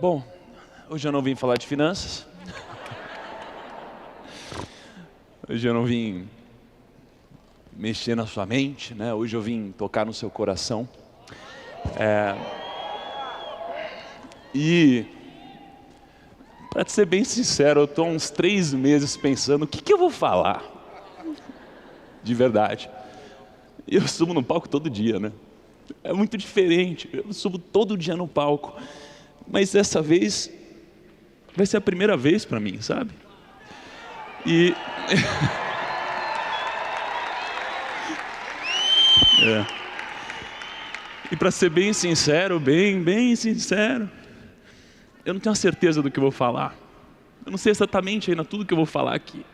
Bom, hoje eu não vim falar de finanças. Hoje eu não vim mexer na sua mente, né? Hoje eu vim tocar no seu coração. E, para ser bem sincero, eu estou há uns 3 meses pensando o que eu vou falar. De verdade. E eu subo no palco todo dia, né? É muito diferente. Eu subo todo dia no palco. Mas dessa vez vai ser a primeira vez para mim, sabe? E E para ser bem sincero, bem sincero, eu não tenho a certeza do que eu vou falar. Eu não sei exatamente ainda tudo que eu vou falar aqui.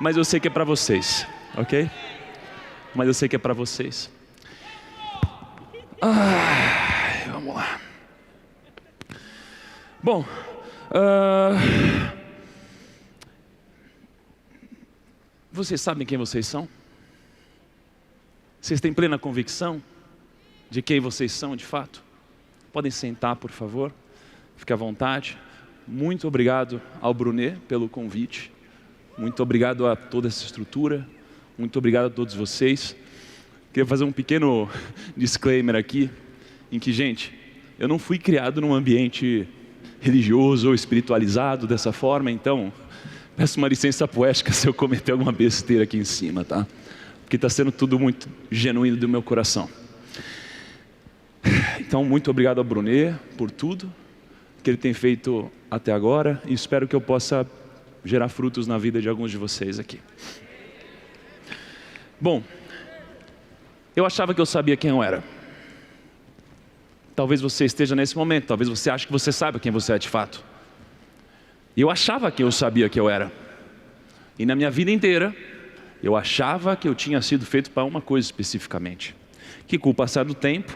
Mas eu sei que é para vocês, ok? Mas eu sei que é para vocês. Vamos lá. Bom, vocês sabem quem vocês são? Vocês têm plena convicção de quem vocês são de fato? Podem sentar, por favor. Fique à vontade. Muito obrigado ao Brunet pelo convite. Muito obrigado a toda essa estrutura. Muito obrigado a todos vocês. Queria fazer um pequeno disclaimer aqui, em que, gente, eu não fui criado num ambiente religioso ou espiritualizado dessa forma, então peço uma licença poética se eu cometer alguma besteira aqui em cima, tá? Porque está sendo tudo muito genuíno do meu coração. Então, muito obrigado ao Brunet por tudo que ele tem feito até agora, e espero que eu possa gerar frutos na vida de alguns de vocês aqui. Bom, eu achava que eu sabia quem eu era. Talvez você esteja nesse momento, talvez você ache que você sabe quem você é de fato. E eu achava que eu sabia quem eu era. E na minha vida inteira, eu achava que eu tinha sido feito para uma coisa especificamente. Que com o passar do tempo,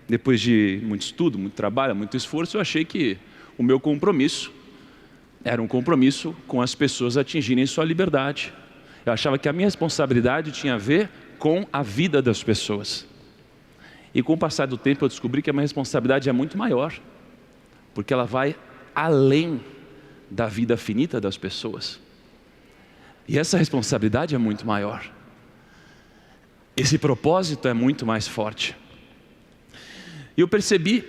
depois de muito estudo, muito trabalho, muito esforço, eu achei que o meu compromisso era um compromisso com as pessoas atingirem sua liberdade. Eu achava que a minha responsabilidade tinha a ver com a vida das pessoas. E com o passar do tempo eu descobri que a minha responsabilidade é muito maior, porque ela vai além da vida finita das pessoas. E essa responsabilidade é muito maior. Esse propósito é muito mais forte. E eu percebi,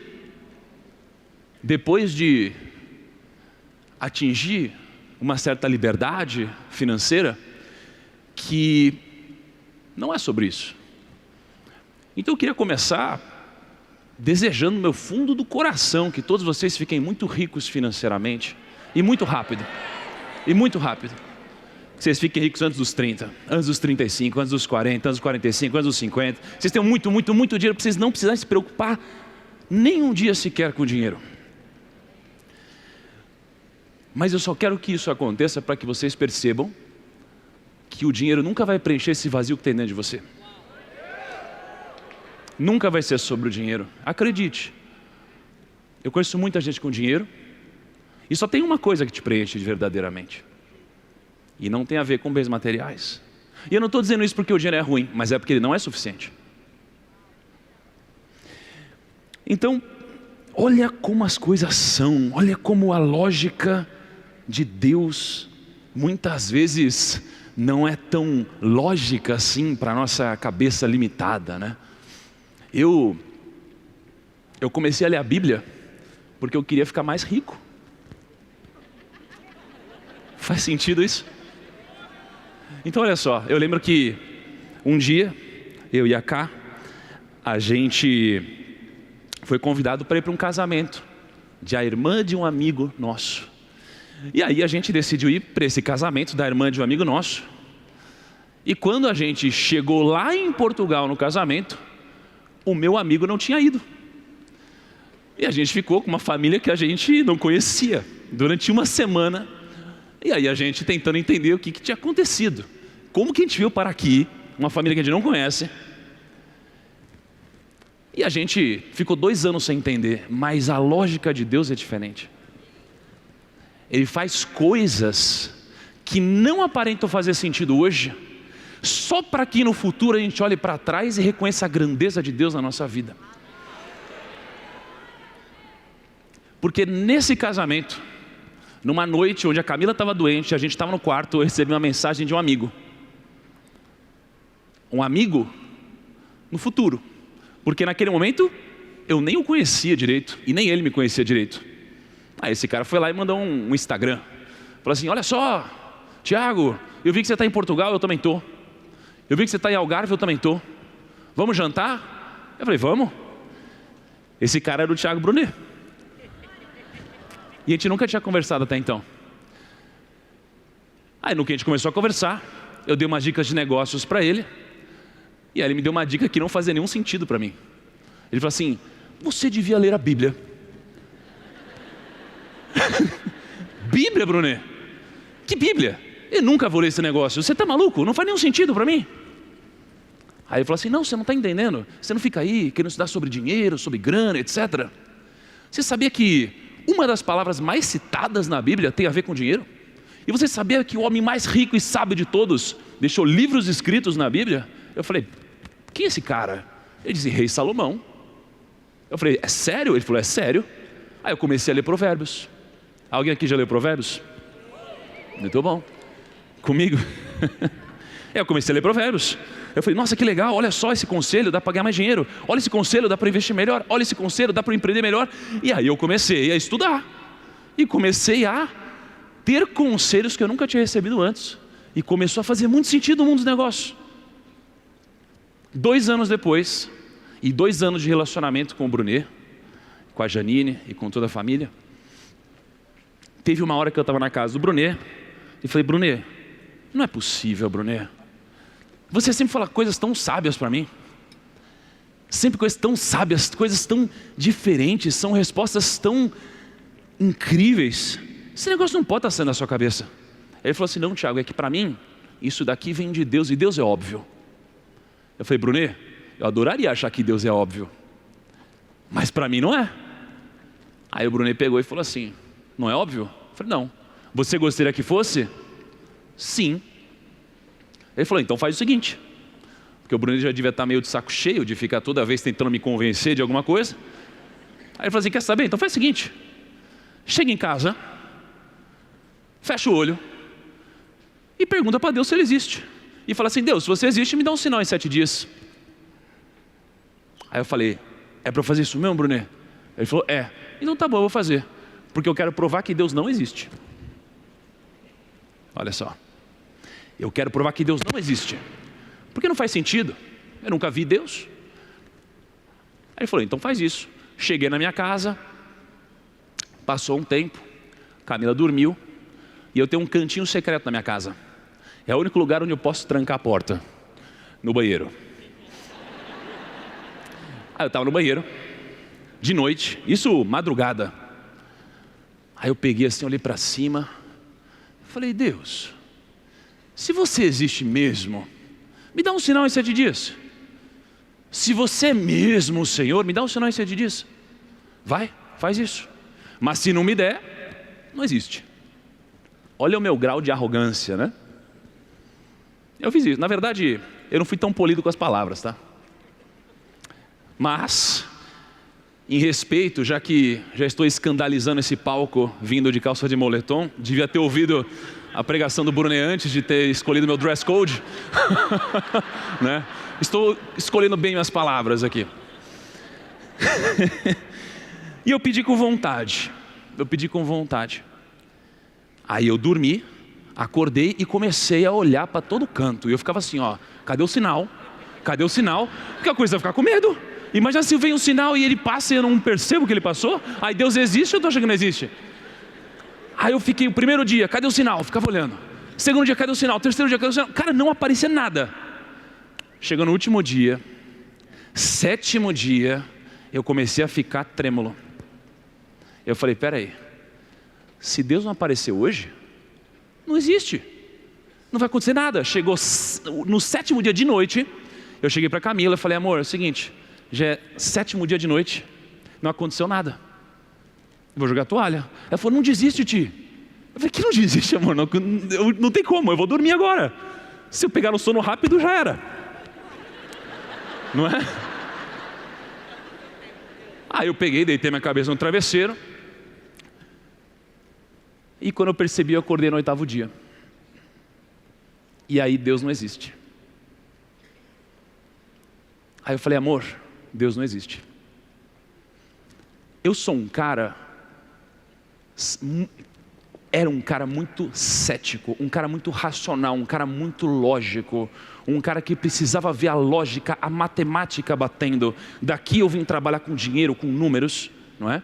depois de atingir uma certa liberdade financeira, que não é sobre isso. Então eu queria começar desejando no meu fundo do coração que todos vocês fiquem muito ricos financeiramente e muito rápido. E muito rápido. Que vocês fiquem ricos antes dos 30, antes dos 35, antes dos 40, antes dos 45, antes dos 50. Vocês tenham muito dinheiro para vocês não precisarem se preocupar nem um dia sequer com o dinheiro. Mas eu só quero que isso aconteça para que vocês percebam que o dinheiro nunca vai preencher esse vazio que tem dentro de você. Nunca vai ser sobre o dinheiro. Acredite. Eu conheço muita gente com dinheiro e só tem uma coisa que te preenche verdadeiramente. E não tem a ver com bens materiais. E eu não estou dizendo isso porque o dinheiro é ruim, mas é porque ele não é suficiente. Então, olha como as coisas são. Olha como a lógica de Deus muitas vezes não é tão lógica assim para a nossa cabeça limitada, né? Eu comecei a ler a Bíblia porque eu queria ficar mais rico. Faz sentido isso? Então olha só, eu lembro que um dia, eu e a Ká, a gente foi convidado para ir para um casamento de a irmã de um amigo nosso. E aí a gente decidiu ir para esse casamento da irmã de um amigo nosso. E quando a gente chegou lá em Portugal no casamento, o meu amigo não tinha ido. E a gente ficou com uma família que a gente não conhecia durante uma semana. E aí a gente tentando entender o que tinha acontecido. Como que a gente veio para aqui, uma família que a gente não conhece. E a gente ficou 2 anos sem entender, mas a lógica de Deus é diferente. Ele faz coisas que não aparentam fazer sentido hoje, só para que no futuro a gente olhe para trás e reconheça a grandeza de Deus na nossa vida. Porque nesse casamento, numa noite onde a Camila estava doente, a gente estava no quarto, eu recebi uma mensagem de um amigo. Um amigo no futuro. Porque naquele momento, eu nem o conhecia direito, e nem ele me conhecia direito. Aí esse cara foi lá e mandou um Instagram. Falou assim, olha só, Tiago, eu vi que você está em Portugal, eu também estou. Eu vi que você está em Algarve, eu também estou. Vamos jantar? Eu falei, vamos. Esse cara era o Tiago Brunet. E a gente nunca tinha conversado até então. Aí no que a gente começou a conversar, eu dei umas dicas de negócios para ele. E aí ele me deu uma dica que não fazia nenhum sentido para mim. Ele falou assim, você devia ler a Bíblia. Bíblia, Brunet? Que Bíblia? Eu nunca vou ler esse negócio. Você está maluco? Não faz nenhum sentido para mim. Aí ele falou assim, não, você não está entendendo. Você não fica aí querendo estudar sobre dinheiro, sobre grana, etc. Você sabia que uma das palavras mais citadas na Bíblia tem a ver com dinheiro? E você sabia que o homem mais rico e sábio de todos deixou livros escritos na Bíblia? Eu falei, quem é esse cara? Ele disse, Rei Salomão. Eu falei, é sério? Ele falou, é sério. Aí eu comecei a ler Provérbios. Alguém aqui já leu Provérbios? Muito bom. Comigo? Eu comecei a ler Provérbios. Eu falei, nossa, que legal, olha só esse conselho, dá para ganhar mais dinheiro. Olha esse conselho, dá para investir melhor. Olha esse conselho, dá para empreender melhor. E aí eu comecei a estudar. E comecei a ter conselhos que eu nunca tinha recebido antes. E começou a fazer muito sentido no mundo dos negócios. 2 anos depois, e 2 anos de relacionamento com o Brunet, com a Janine e com toda a família, teve uma hora que eu estava na casa do Brunet, e falei, Brunet, não é possível, Brunet. Você sempre fala coisas tão sábias para mim. Sempre coisas tão sábias, coisas tão diferentes, são respostas tão incríveis. Esse negócio não pode estar saindo da sua cabeça. Ele falou assim, não, Tiago, é que para mim, isso daqui vem de Deus, e Deus é óbvio. Eu falei, Brunet, eu adoraria achar que Deus é óbvio, mas para mim não é. Aí o Brunet pegou e falou assim, não é óbvio? Eu falei, não. Você gostaria que fosse? Sim. Ele falou, então faz o seguinte, porque o Brunet já devia estar meio de saco cheio de ficar toda vez tentando me convencer de alguma coisa. Aí ele falou assim, quer saber? Então faz o seguinte, chega em casa, fecha o olho e pergunta para Deus se Ele existe. E fala assim, Deus, se você existe, me dá um sinal em 7 dias. Aí eu falei, é para eu fazer isso mesmo, Brunet? Ele falou, é. Então tá bom, eu vou fazer, porque eu quero provar que Deus não existe. Olha só, eu quero provar que Deus não existe, porque não faz sentido, eu nunca vi Deus. Aí ele falou, então faz isso. Cheguei na minha casa, passou um tempo, Camila dormiu, e eu tenho um cantinho secreto na minha casa. É o único lugar onde eu posso trancar a porta, no banheiro. Aí eu estava no banheiro, de noite, isso madrugada. Aí eu peguei assim, olhei para cima, falei, Deus, se você existe mesmo, me dá um sinal em 7 dias. Se você é mesmo o Senhor, me dá um sinal em 7 dias. Vai, faz isso. Mas se não me der, não existe. Olha o meu grau de arrogância, né? Eu fiz isso. Na verdade, eu não fui tão polido com as palavras, tá? Mas, em respeito, já que já estou escandalizando esse palco vindo de calça de moletom, devia ter ouvido a pregação do Brunet antes de ter escolhido meu dress code. Né? Estou escolhendo bem minhas palavras aqui. E eu pedi com vontade. Aí eu dormi, acordei e comecei a olhar para todo canto. E eu ficava assim, ó, cadê o sinal? Cadê o sinal? Porque a coisa vai ficar com medo. Imagina se vem um sinal e ele passa e eu não percebo que ele passou. Aí Deus existe ou eu estou achando que não existe? Aí eu fiquei o primeiro dia, cadê o sinal? Ficava olhando. Segundo dia, cadê o sinal? Terceiro dia, cadê o sinal? Cara, não aparecia nada. Chegou no último dia, 7º dia, eu comecei a ficar trêmulo. Eu falei, peraí, se Deus não apareceu hoje, não existe. Não vai acontecer nada. Chegou no 7º dia de noite, eu cheguei para Camila e falei, amor, é o seguinte, já é 7º dia de noite, não aconteceu nada. Vou jogar a toalha. Ela falou, não desiste, Ti. Eu falei, que não desiste, amor? Não tem como, eu vou dormir agora. Se eu pegar no sono rápido, já era. Não é? Aí eu peguei, deitei minha cabeça no travesseiro. E quando eu percebi, eu acordei no 8º dia. E aí Deus não existe. Aí eu falei, amor, Deus não existe. Eu sou um cara, era um cara muito cético, um cara muito racional, um cara muito lógico, um cara que precisava ver a lógica, a matemática batendo. Daqui eu vim trabalhar com dinheiro, com números, não é?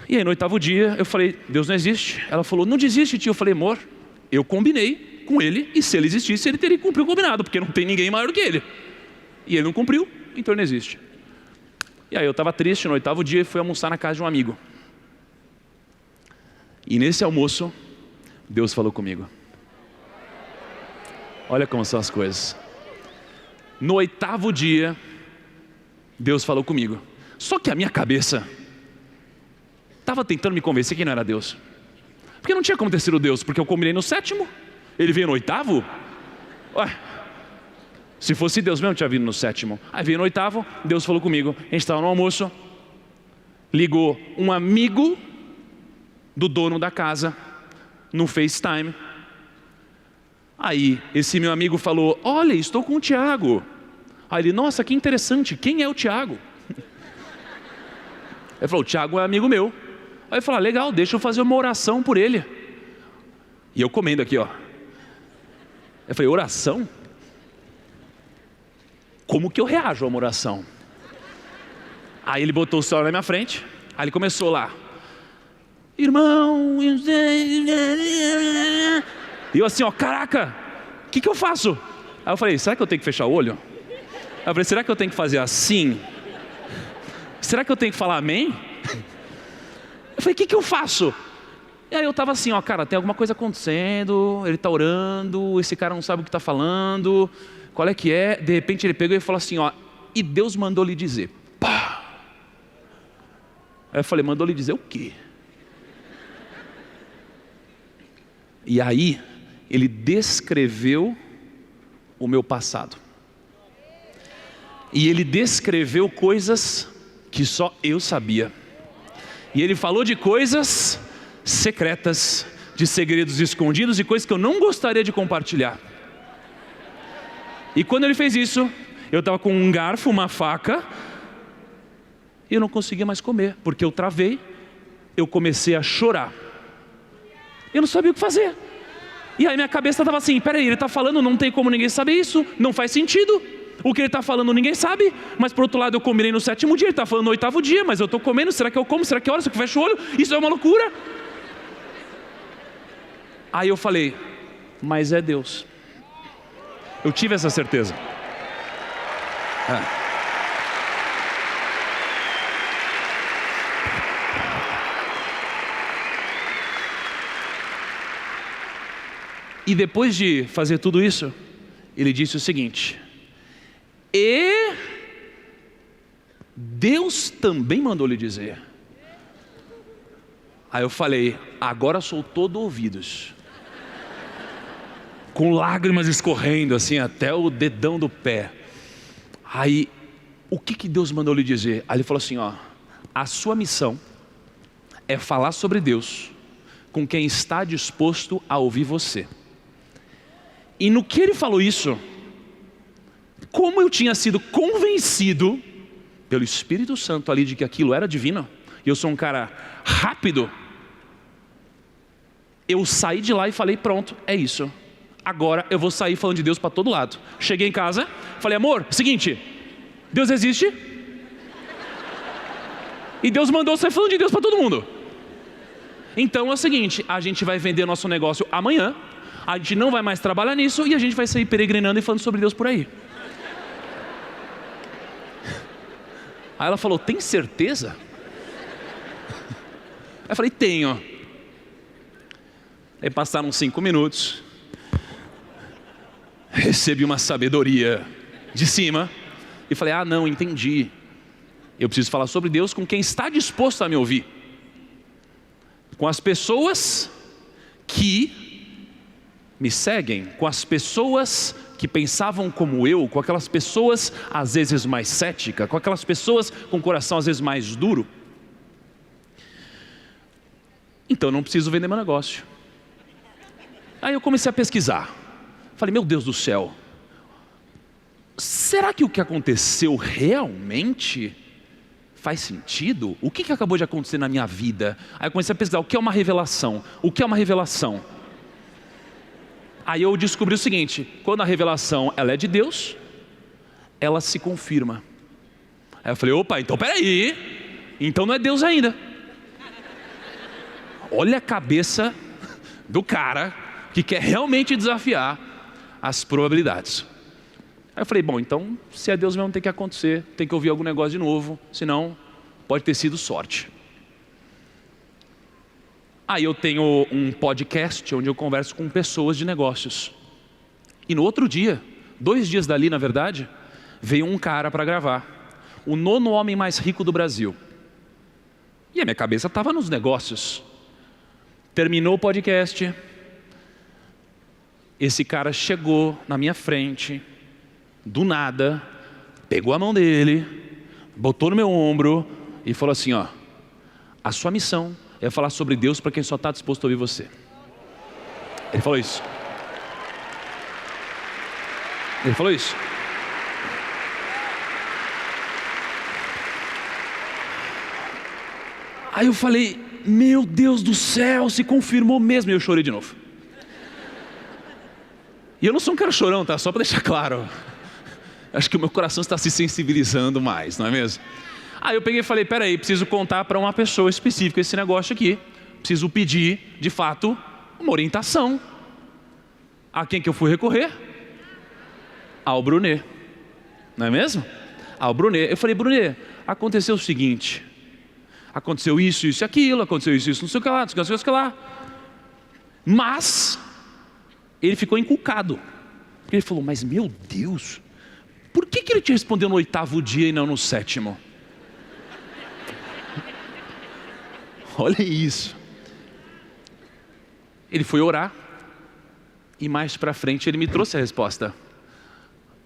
E aí no 8º dia eu falei, Deus não existe. Ela falou, não desiste, tio. Eu falei, amor, eu combinei com ele, e se ele existisse, ele teria que cumprir o combinado, porque não tem ninguém maior do que ele. E ele não cumpriu, então ele não existe. E aí eu estava triste no 8º dia e fui almoçar na casa de um amigo. E nesse almoço, Deus falou comigo. Olha como são as coisas. No 8º dia, Deus falou comigo. Só que a minha cabeça estava tentando me convencer que não era Deus. Porque não tinha como ter sido Deus, porque eu combinei no 7º. Ele veio no 8º? Ué, se fosse Deus mesmo, tinha vindo no 7º. Aí veio no 8º, Deus falou comigo. A gente estava no almoço, ligou um amigo do dono da casa no FaceTime. Aí esse meu amigo falou, olha, estou com o Tiago. Aí ele, nossa, que interessante, quem é o Tiago? Ele falou, o Tiago é amigo meu. Aí eu falei, legal, deixa eu fazer uma oração por ele. E eu comendo aqui, ó. Eu falei, oração? Como que eu reajo a uma oração? Aí ele botou o celular na minha frente. Aí ele começou lá. Irmão... E eu assim, ó, caraca, o que eu faço? Aí eu falei, será que eu tenho que fechar o olho? Aí eu falei, será que eu tenho que fazer assim? Será que eu tenho que falar amém? Eu falei, o que eu faço? E aí eu estava assim, ó, cara, tem alguma coisa acontecendo, ele está orando, esse cara não sabe o que está falando, qual é que é? De repente ele pegou e falou assim, ó, e Deus mandou lhe dizer. Pá! Aí eu falei, mandou lhe dizer o quê? E aí, ele descreveu o meu passado. E ele descreveu coisas que só eu sabia. E ele falou de coisas secretas, de segredos escondidos, de coisas que eu não gostaria de compartilhar. E quando ele fez isso, eu estava com um garfo, uma faca, e eu não conseguia mais comer, porque eu travei, eu comecei a chorar. Eu não sabia o que fazer. E aí minha cabeça estava assim, peraí, ele está falando, não tem como ninguém saber isso, não faz sentido. O que ele está falando ninguém sabe, mas por outro lado eu combinei no 7º dia, ele está falando no 8º dia, mas eu estou comendo, será que eu como, será que eu olho, será que eu fecho o olho? Isso é uma loucura. Aí eu falei, mas é Deus. Eu tive essa certeza. E depois de fazer tudo isso, ele disse o seguinte, e Deus também mandou lhe dizer. Aí eu falei, agora sou todo ouvidos. Com lágrimas escorrendo assim até o dedão do pé. Aí, o que Deus mandou lhe dizer? Aí ele falou assim, ó, a sua missão é falar sobre Deus com quem está disposto a ouvir você. E no que ele falou isso, como eu tinha sido convencido pelo Espírito Santo ali de que aquilo era divino, e eu sou um cara rápido, eu saí de lá e falei, pronto, é isso. Agora eu vou sair falando de Deus para todo lado. Cheguei em casa, falei, amor, seguinte, Deus existe, e Deus mandou sair falando de Deus para todo mundo. Então é o seguinte, a gente vai vender nosso negócio amanhã, a gente não vai mais trabalhar nisso, e a gente vai sair peregrinando e falando sobre Deus por aí. Aí ela falou, tem certeza? Aí eu falei, tenho. Aí passaram 5 minutos, recebi uma sabedoria de cima e falei, não, entendi. Eu preciso falar sobre Deus com quem está disposto a me ouvir. Com as pessoas que me seguem, com as pessoas que pensavam como eu, com aquelas pessoas às vezes mais céticas, com aquelas pessoas com o coração às vezes mais duro. Então eu não preciso vender meu negócio. Aí eu comecei a pesquisar. Falei, meu Deus do céu, será que o que aconteceu realmente faz sentido? O que acabou de acontecer na minha vida? Aí eu comecei a pesquisar, o que é uma revelação? O que é uma revelação? Aí eu descobri o seguinte, quando a revelação ela é de Deus, ela se confirma. Aí eu falei, opa, então peraí, então não é Deus ainda. Olha a cabeça do cara que quer realmente desafiar as probabilidades. Aí eu falei, bom, então se é Deus mesmo tem que acontecer, tem que ouvir algum negócio de novo, senão pode ter sido sorte. Aí eu tenho um podcast onde eu converso com pessoas de negócios. E no outro dia, 2 dias dali na verdade, veio um cara para gravar. O 9º homem mais rico do Brasil. E a minha cabeça estava nos negócios. Terminou o podcast. Esse cara chegou na minha frente, do nada, pegou a mão dele, botou no meu ombro e falou assim, a sua missão é falar sobre Deus para quem só está disposto a ouvir você. Ele falou isso. Ele falou isso. Aí eu falei, meu Deus do céu, se confirmou mesmo. E eu chorei de novo. E eu não sou um cara chorão, tá? Só para deixar claro. Acho que o meu coração está se sensibilizando mais, não é mesmo? Aí eu peguei e falei, peraí, preciso contar para uma pessoa específica esse negócio aqui. Preciso pedir, de fato, uma orientação. A quem que eu fui recorrer? Ao Brunet. Não é mesmo? Ao Brunet. Eu falei, Brunet, aconteceu o seguinte. Aconteceu isso, isso e aquilo. Aconteceu isso, não sei o que lá, não sei o que lá. Mas, ele ficou encucado. Porque ele falou, mas meu Deus, por que ele te respondeu no 8º dia e não no 7º? Olha isso. Ele foi orar e mais para frente ele me trouxe a resposta.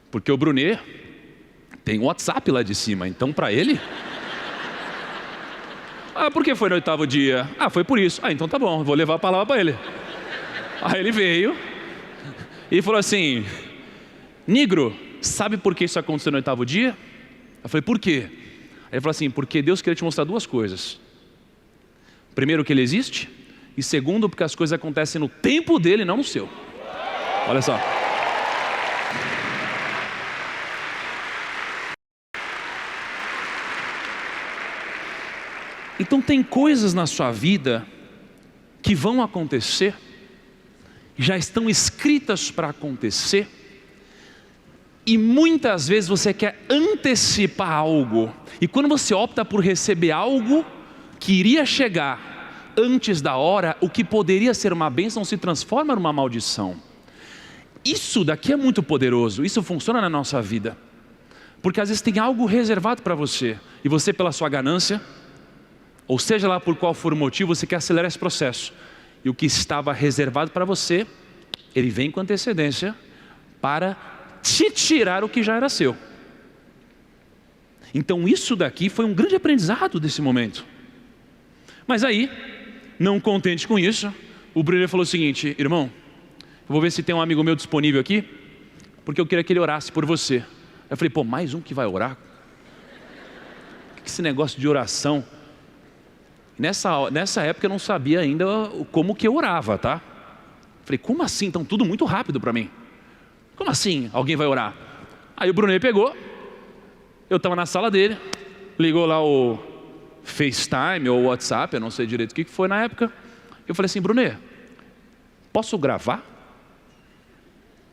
Porque o Brunet tem um WhatsApp lá de cima, então para ele... por que foi no 8º dia? Foi por isso. Então tá bom, vou levar a palavra para ele. Aí ele veio e falou assim, Nigro, sabe por que isso aconteceu no 8º dia? Eu falei, por quê? Aí ele falou assim, porque Deus queria te mostrar 2 coisas. Primeiro, que Ele existe. E segundo, porque as coisas acontecem no tempo dele, não no seu. Olha só. Então tem coisas na sua vida que vão acontecer, já estão escritas para acontecer, e muitas vezes você quer antecipar algo, e quando você opta por receber algo que iria chegar antes da hora, o que poderia ser uma bênção se transforma numa maldição. Isso daqui é muito poderoso, isso funciona na nossa vida, porque às vezes tem algo reservado para você, e você pela sua ganância, ou seja lá por qual for o motivo, você quer acelerar esse processo, e o que estava reservado para você, ele vem com antecedência, para te tirar o que já era seu. Então isso daqui foi um grande aprendizado desse momento. Mas aí, não contente com isso, o Bruno falou o seguinte, irmão, eu vou ver se tem um amigo meu disponível aqui, porque eu queria que ele orasse por você. Eu falei, mais um que vai orar? O que é esse negócio de oração? Nessa época eu não sabia ainda como que eu orava, tá? Falei, como assim? Então tudo muito rápido para mim. Como assim alguém vai orar? Aí o Brunet pegou, eu estava na sala dele, ligou lá o FaceTime ou WhatsApp, eu não sei direito o que foi na época. Eu falei assim, Brunet, posso gravar?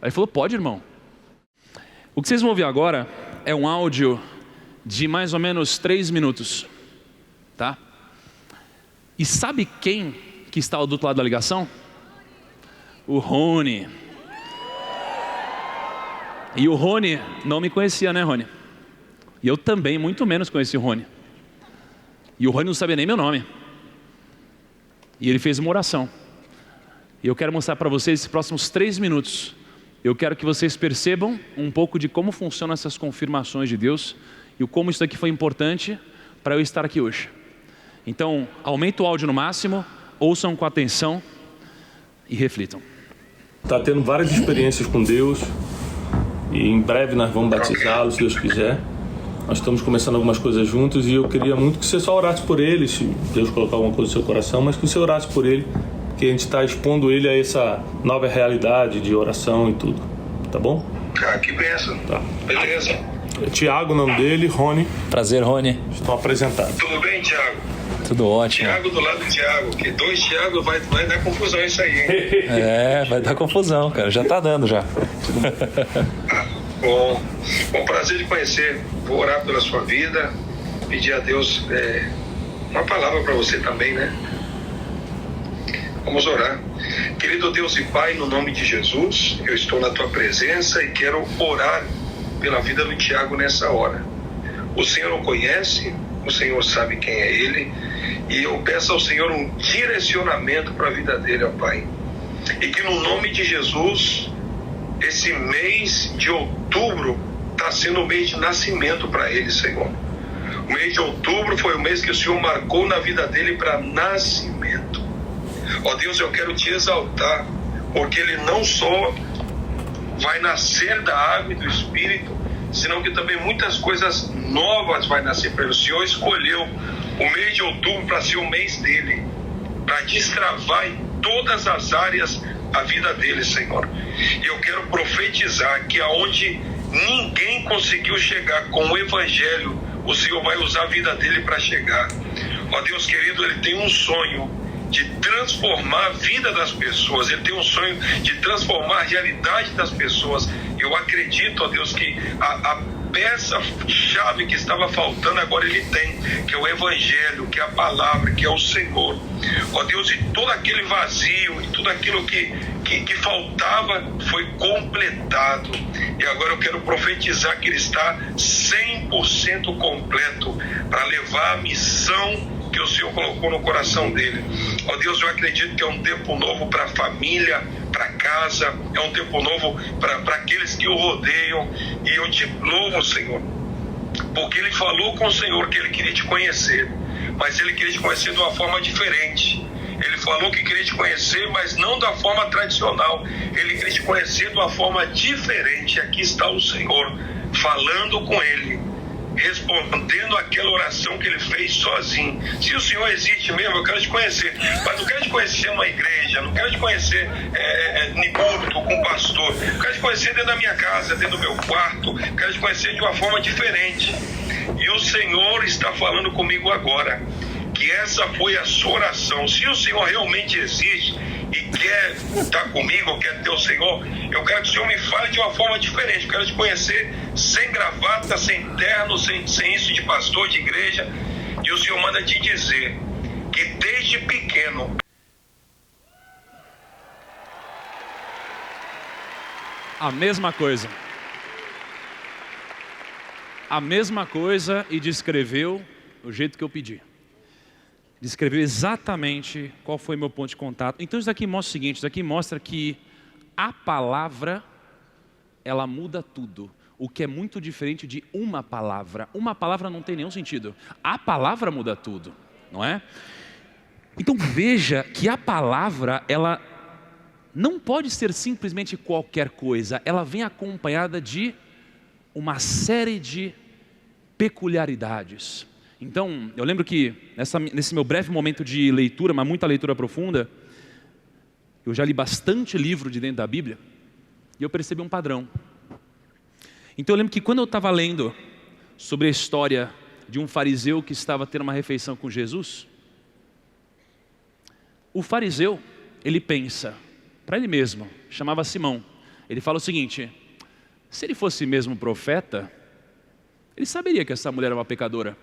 Aí ele falou, pode, irmão. O que vocês vão ouvir agora é um áudio de mais ou menos 3 minutos, tá? E sabe quem que está do outro lado da ligação? O Rony. E o Rony não me conhecia, né, Rony? E eu também, muito menos, conheci o Rony. E o Rony não sabia nem meu nome. E ele fez uma oração. E eu quero mostrar para vocês esses próximos 3 minutos. Eu quero que vocês percebam um pouco de como funcionam essas confirmações de Deus e o como isso daqui foi importante para eu estar aqui hoje. Então, aumenta o áudio no máximo, ouçam com atenção e reflitam. Está tendo várias experiências com Deus e em breve nós vamos batizá-lo, se Deus quiser. Nós estamos começando algumas coisas juntos e eu queria muito que você só orasse por ele, se Deus colocar alguma coisa no seu coração, mas que você orasse por ele, porque a gente está expondo ele a essa nova realidade de oração e tudo, tá bom? Ah, que benção. Tá. Beleza. É Tiago, o nome dele, Rony. Prazer, Rony. Estão apresentados. Tudo bem, Tiago? Tudo ótimo. Tiago do lado do Tiago, que 2 Tiago vai dar confusão isso aí, hein? Vai dar confusão, cara. Já tá dando já. Bom, prazer de conhecer. Vou orar pela sua vida, pedir a Deus uma palavra para você também, né? Vamos orar. Querido Deus e Pai, no nome de Jesus, eu estou na tua presença e quero orar pela vida do Tiago nessa hora. O Senhor o conhece, o Senhor sabe quem é ele, e eu peço ao Senhor um direcionamento para a vida dele, ó Pai. E que no nome de Jesus, esse mês de outubro está sendo o mês de nascimento para ele, Senhor. O mês de outubro foi o mês que o Senhor marcou na vida dele para nascimento. Ó Deus, eu quero te exaltar, porque ele não só vai nascer da água e do Espírito, senão que também muitas coisas novas vai nascer para ele. O Senhor escolheu o mês de outubro para ser o mês dele, para destravar em todas as áreas a vida dele, Senhor. E eu quero profetizar que aonde ninguém conseguiu chegar com o Evangelho, o Senhor vai usar a vida dele para chegar. Ó Deus querido, ele tem um sonho de transformar a vida das pessoas, ele tem um sonho de transformar a realidade das pessoas. Eu acredito, ó Deus, que a peça-chave que estava faltando agora ele tem, que é o Evangelho, que é a palavra, que é o Senhor. Ó Deus, e todo aquele vazio, e tudo aquilo que faltava foi completado. E agora eu quero profetizar que ele está 100% completo para levar a missão que o Senhor colocou no coração dele. Ó Deus, eu acredito que é um tempo novo para a família, para casa, é um tempo novo para aqueles que o rodeiam. E eu te louvo, Senhor, porque ele falou com o Senhor que ele queria te conhecer, mas ele queria te conhecer de uma forma diferente. Ele falou que queria te conhecer, mas não da forma tradicional. Ele queria te conhecer de uma forma diferente. Aqui está o Senhor falando com ele, respondendo aquela oração que ele fez sozinho. Se o Senhor existe mesmo, eu quero te conhecer, mas não quero te conhecer numa igreja, não quero te conhecer em púlpito com pastor, eu quero te conhecer dentro da minha casa, dentro do meu quarto, eu quero te conhecer de uma forma diferente. E o Senhor está falando comigo agora que essa foi a sua oração. Se o Senhor realmente existe e quer estar comigo, quer ter o Senhor, eu quero que o Senhor me fale de uma forma diferente. Eu quero te conhecer sem gravata, sem terno, sem isso de pastor de igreja. E o Senhor manda te dizer que desde pequeno... A mesma coisa. A mesma coisa, e descreveu o jeito que eu pedi. Descreveu exatamente qual foi meu ponto de contato. Então isso daqui mostra o seguinte, isso daqui mostra que a palavra, ela muda tudo. O que é muito diferente de uma palavra. Uma palavra não tem nenhum sentido. A palavra muda tudo, não é? Então veja que a palavra, ela não pode ser simplesmente qualquer coisa. Ela vem acompanhada de uma série de peculiaridades. Então, eu lembro que nesse meu breve momento de leitura, mas muita leitura profunda, eu já li bastante livro de dentro da Bíblia, e eu percebi um padrão. Então eu lembro que quando eu estava lendo sobre a história de um fariseu que estava tendo uma refeição com Jesus, o fariseu, ele pensa, para ele mesmo, chamava Simão, ele fala o seguinte: se ele fosse mesmo profeta, ele saberia que essa mulher é uma pecadora.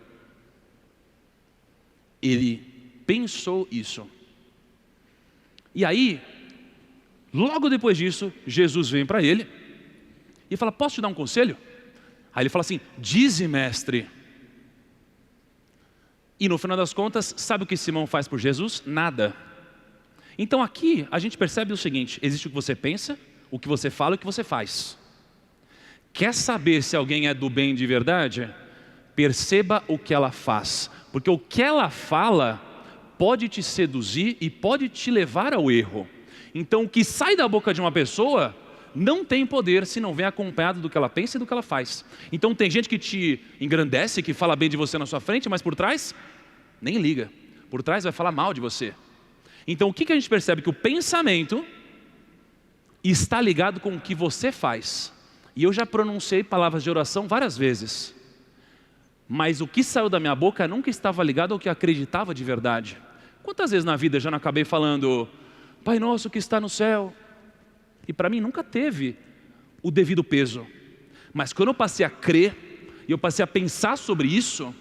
Ele pensou isso. E aí, logo depois disso, Jesus vem para ele E fala, posso te dar um conselho? Aí ele fala assim, dize, mestre. E no final das contas, sabe o que Simão faz por Jesus? Nada. Então aqui a gente percebe o seguinte, existe o que você pensa, o que você fala e o que você faz. Quer saber se alguém é do bem de verdade? Perceba o que ela faz. Porque o que ela fala pode te seduzir e pode te levar ao erro. Então o que sai da boca de uma pessoa não tem poder se não vem acompanhado do que ela pensa e do que ela faz. Então tem gente que te engrandece, que fala bem de você na sua frente, mas por trás, nem liga. Por trás vai falar mal de você. Então o que a gente percebe? Que o pensamento está ligado com o que você faz. E eu já pronunciei palavras de oração várias vezes. Mas o que saiu da minha boca nunca estava ligado ao que eu acreditava de verdade. Quantas vezes na vida já não acabei falando, Pai nosso que está no céu? E para mim nunca teve o devido peso. Mas quando eu passei a crer, e eu passei a pensar sobre isso,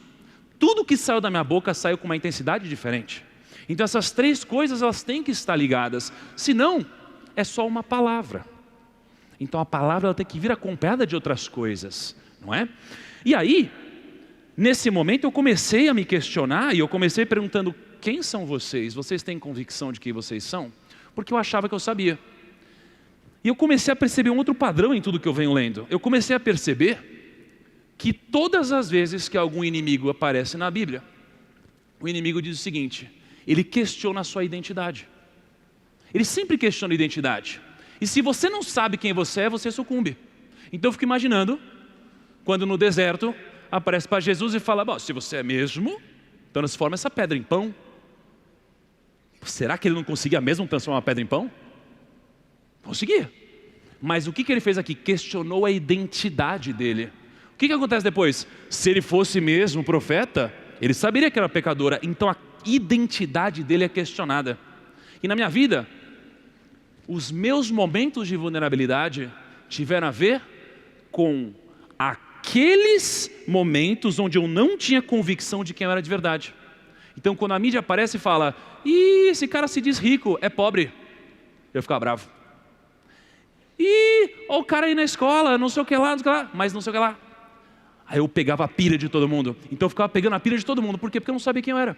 tudo que saiu da minha boca saiu com uma intensidade diferente. Então essas três coisas elas têm que estar ligadas. Senão, é só uma palavra. Então a palavra ela tem que vir acompanhada de outras coisas, não é? E aí, nesse momento eu comecei a me questionar, e eu comecei perguntando, quem são vocês? Vocês têm convicção de quem vocês são? Porque eu achava que eu sabia. E eu comecei a perceber um outro padrão em tudo que eu venho lendo. Eu comecei a perceber que todas as vezes que algum inimigo aparece na Bíblia, o inimigo diz o seguinte, ele questiona a sua identidade. Ele sempre questiona a identidade. E se você não sabe quem você é, você sucumbe. Então eu fico imaginando, quando no deserto aparece para Jesus e fala, bom, se você é mesmo, transforma essa pedra em pão. Será que ele não conseguia mesmo transformar uma pedra em pão? Conseguia. Mas o que ele fez aqui? Questionou a identidade dele. O que acontece depois? Se ele fosse mesmo profeta, ele saberia que era pecadora. Então a identidade dele é questionada. E na minha vida, os meus momentos de vulnerabilidade tiveram a ver com aqueles momentos onde eu não tinha convicção de quem eu era de verdade. Então quando a mídia aparece e fala, ih, esse cara se diz rico, é pobre, eu ficava bravo. Ih, ó o cara aí na escola, não sei o que lá, mas não sei o que lá. Aí eu pegava a pilha de todo mundo. Então eu ficava pegando a pilha de todo mundo. Por quê? Porque eu não sabia quem eu era.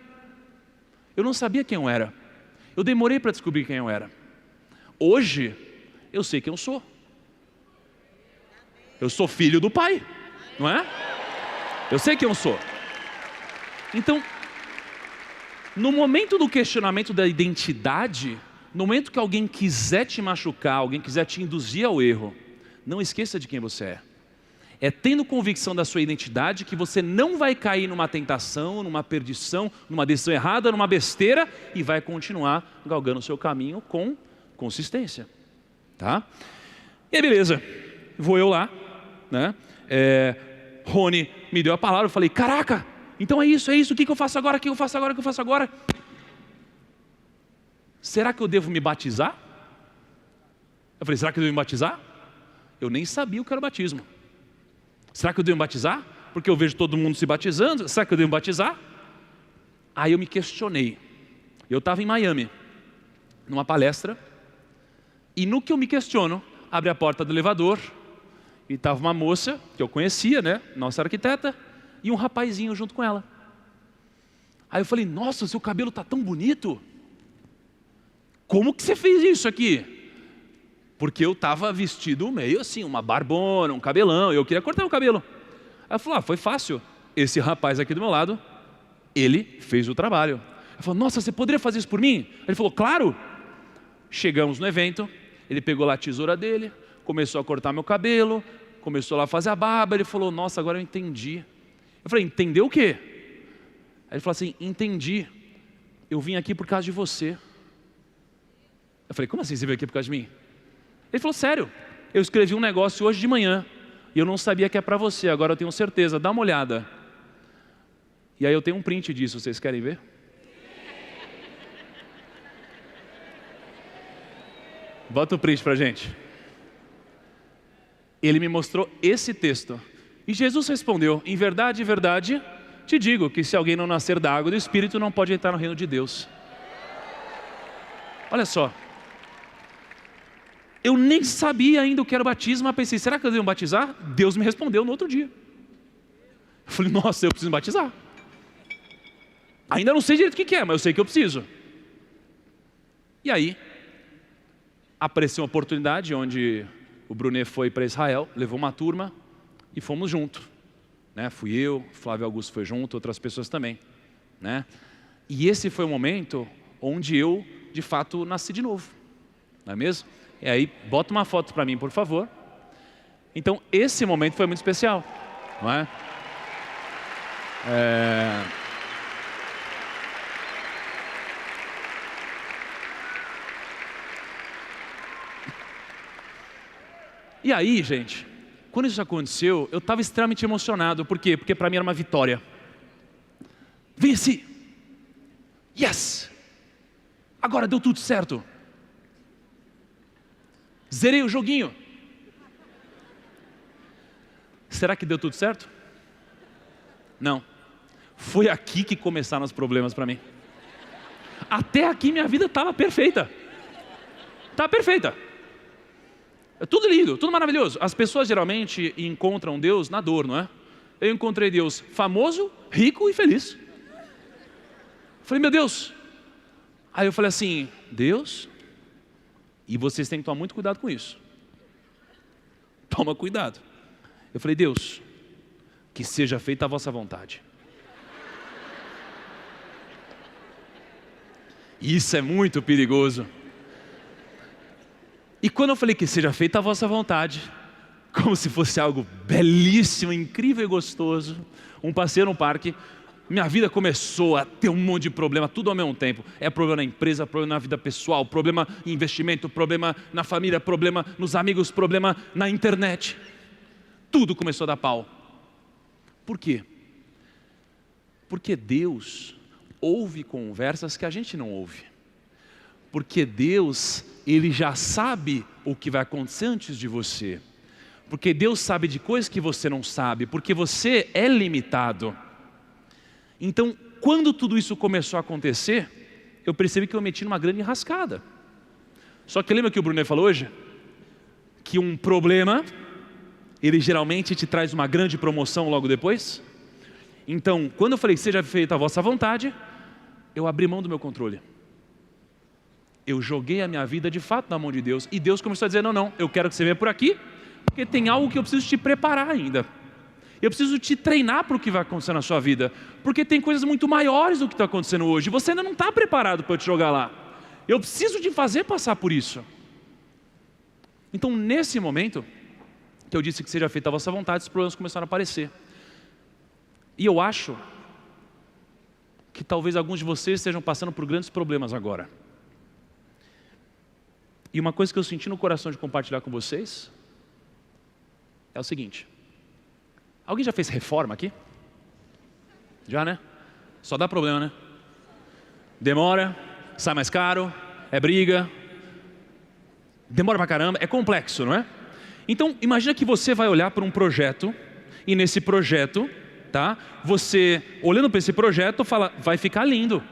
Eu não sabia quem eu era. Eu demorei para descobrir quem eu era. Hoje, eu sei quem eu sou. Eu sou filho do Pai, não é? Eu sei quem eu sou. Então, no momento do questionamento da identidade, no momento que alguém quiser te machucar, alguém quiser te induzir ao erro, não esqueça de quem você é. É tendo convicção da sua identidade que você não vai cair numa tentação, numa perdição, numa decisão errada, numa besteira e vai continuar galgando o seu caminho com consistência, tá? E aí beleza, vou eu lá, né? Rony me deu a palavra, eu falei, caraca, então é isso, o que eu faço agora, o que eu faço agora? Será que eu devo me batizar? Eu falei, será que eu devo me batizar? Eu nem sabia o que era o batismo. Será que eu devo me batizar? Porque eu vejo todo mundo se batizando, será que eu devo me batizar? Aí eu me questionei. Eu estava em Miami, numa palestra, e no que eu me questiono, abre a porta do elevador, e estava uma moça, que eu conhecia, né, nossa arquiteta, e um rapazinho junto com ela. Aí eu falei, nossa, seu cabelo está tão bonito. Como que você fez isso aqui? Porque eu estava vestido meio assim, uma barbona, um cabelão, eu queria cortar o cabelo. Aí eu falei, foi fácil. Esse rapaz aqui do meu lado, ele fez o trabalho. Eu falei, nossa, você poderia fazer isso por mim? Ele falou, claro. Chegamos no evento, ele pegou lá a tesoura dele, começou a cortar meu cabelo, começou lá a fazer a barba, ele falou, nossa, agora eu entendi. Eu falei, entendeu o quê? Aí ele falou assim, entendi, eu vim aqui por causa de você. Eu falei, como assim você veio aqui por causa de mim? Ele falou, sério, eu escrevi um negócio hoje de manhã, e eu não sabia que é para você, agora eu tenho certeza, dá uma olhada. E aí eu tenho um print disso, vocês querem ver? Bota o print pra gente. Ele me mostrou esse texto. E Jesus respondeu, em verdade, te digo que se alguém não nascer da água e do Espírito, não pode entrar no reino de Deus. Olha só. Eu nem sabia ainda o que era o batismo, mas pensei, será que eu devo me batizar? Deus me respondeu no outro dia. Eu falei, nossa, eu preciso me batizar. Ainda não sei direito o que é, mas eu sei que eu preciso. E aí, apareceu uma oportunidade onde o Brunet foi para Israel, levou uma turma e fomos juntos. Né? Fui eu, Flávio Augusto foi junto, outras pessoas também. Né? E esse foi o momento onde eu, de fato, nasci de novo. Não é mesmo? E aí, bota uma foto para mim, por favor. Então, esse momento foi muito especial. Não é? E aí, gente, quando isso aconteceu, eu estava extremamente emocionado. Por quê? Porque para mim era uma vitória. Venci! Yes! Agora deu tudo certo. Zerei o joguinho. Será que deu tudo certo? Não. Foi aqui que começaram os problemas para mim. Até aqui minha vida estava perfeita. Estava perfeita. É tudo lindo, tudo maravilhoso. As pessoas geralmente encontram Deus na dor, não é? Eu encontrei Deus famoso, rico e feliz. Falei, meu Deus. Aí eu falei assim, Deus, e vocês têm que tomar muito cuidado com isso. Toma cuidado. Eu falei, Deus, que seja feita a vossa vontade. Isso é muito perigoso. E quando eu falei que seja feita a vossa vontade, como se fosse algo belíssimo, incrível e gostoso, um passeio no parque, minha vida começou a ter um monte de problema, tudo ao mesmo tempo. É problema na empresa, problema na vida pessoal, problema em investimento, problema na família, problema nos amigos, problema na internet. Tudo começou a dar pau. Por quê? Porque Deus ouve conversas que a gente não ouve. Porque Deus, Ele já sabe o que vai acontecer antes de você. Porque Deus sabe de coisas que você não sabe. Porque você é limitado. Então, quando tudo isso começou a acontecer, eu percebi que eu meti numa grande enrascada. Só que lembra que o Brunet falou hoje? Que um problema, ele geralmente te traz uma grande promoção logo depois. Então, quando eu falei, seja feita a vossa vontade, eu abri mão do meu controle. Eu joguei a minha vida de fato na mão de Deus. E Deus começou a dizer, não, eu quero que você venha por aqui, porque tem algo que eu preciso te preparar ainda. Eu preciso te treinar para o que vai acontecer na sua vida. Porque tem coisas muito maiores do que está acontecendo hoje. Você ainda não está preparado para eu te jogar lá. Eu preciso te fazer passar por isso. Então, nesse momento, que eu disse que seja feita a vossa vontade, os problemas começaram a aparecer. E eu acho que talvez alguns de vocês estejam passando por grandes problemas agora. E uma coisa que eu senti no coração de compartilhar com vocês é o seguinte. Alguém já fez reforma aqui? Já, né? Só dá problema, né? Demora, sai mais caro, é briga, demora pra caramba, é complexo, não é? Então, imagina que você vai olhar para um projeto e nesse projeto, tá? Você, olhando para esse projeto, fala, vai ficar lindo.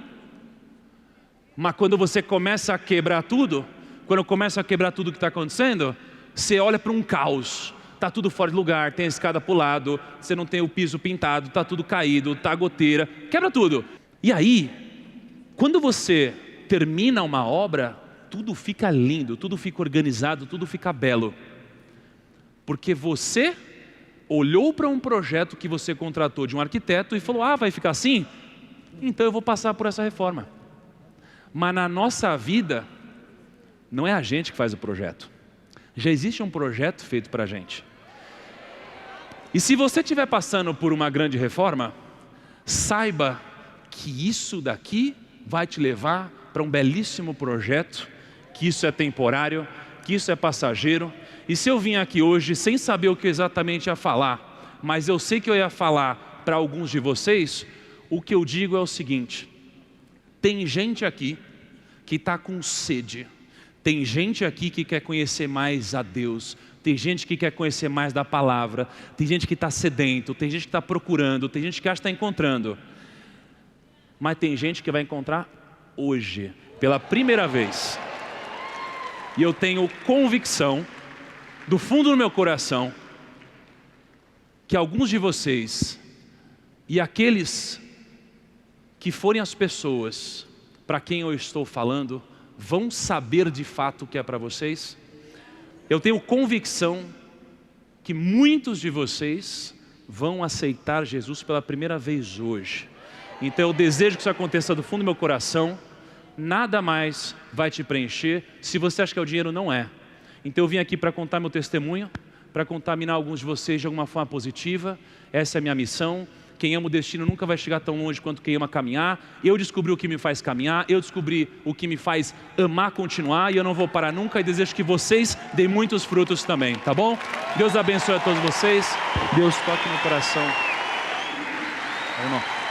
Mas quando você começa a quebrar tudo, quando começa a quebrar tudo que está acontecendo, você olha para um caos. Está tudo fora de lugar, tem a escada para o lado, você não tem o piso pintado, está tudo caído, está goteira, quebra tudo. E aí, quando você termina uma obra, tudo fica lindo, tudo fica organizado, tudo fica belo. Porque você olhou para um projeto que você contratou de um arquiteto e falou, vai ficar assim? Então eu vou passar por essa reforma. Mas na nossa vida, não é a gente que faz o projeto. Já existe um projeto feito para a gente. E se você estiver passando por uma grande reforma, saiba que isso daqui vai te levar para um belíssimo projeto, que isso é temporário, que isso é passageiro. E se eu vim aqui hoje sem saber o que exatamente ia falar, mas eu sei que eu ia falar para alguns de vocês, o que eu digo é o seguinte: tem gente aqui que está com sede, tem gente aqui que quer conhecer mais a Deus, tem gente que quer conhecer mais da palavra, tem gente que está sedento, tem gente que está procurando, tem gente que acha que está encontrando, mas tem gente que vai encontrar hoje, pela primeira vez. E eu tenho convicção, do fundo do meu coração, que alguns de vocês e aqueles que forem as pessoas para quem eu estou falando, vão saber de fato o que é para vocês. Eu tenho convicção que muitos de vocês vão aceitar Jesus pela primeira vez hoje. Então eu desejo que isso aconteça do fundo do meu coração. Nada mais vai te preencher se você acha que é o dinheiro, não é. Então eu vim aqui para contar meu testemunho, para contaminar alguns de vocês de alguma forma positiva. Essa é a minha missão. Quem ama o destino nunca vai chegar tão longe quanto quem ama caminhar. Eu descobri o que me faz caminhar, eu descobri o que me faz amar continuar, e eu não vou parar nunca, e desejo que vocês deem muitos frutos também, tá bom? Deus abençoe a todos vocês, Deus toque no coração. Irmão.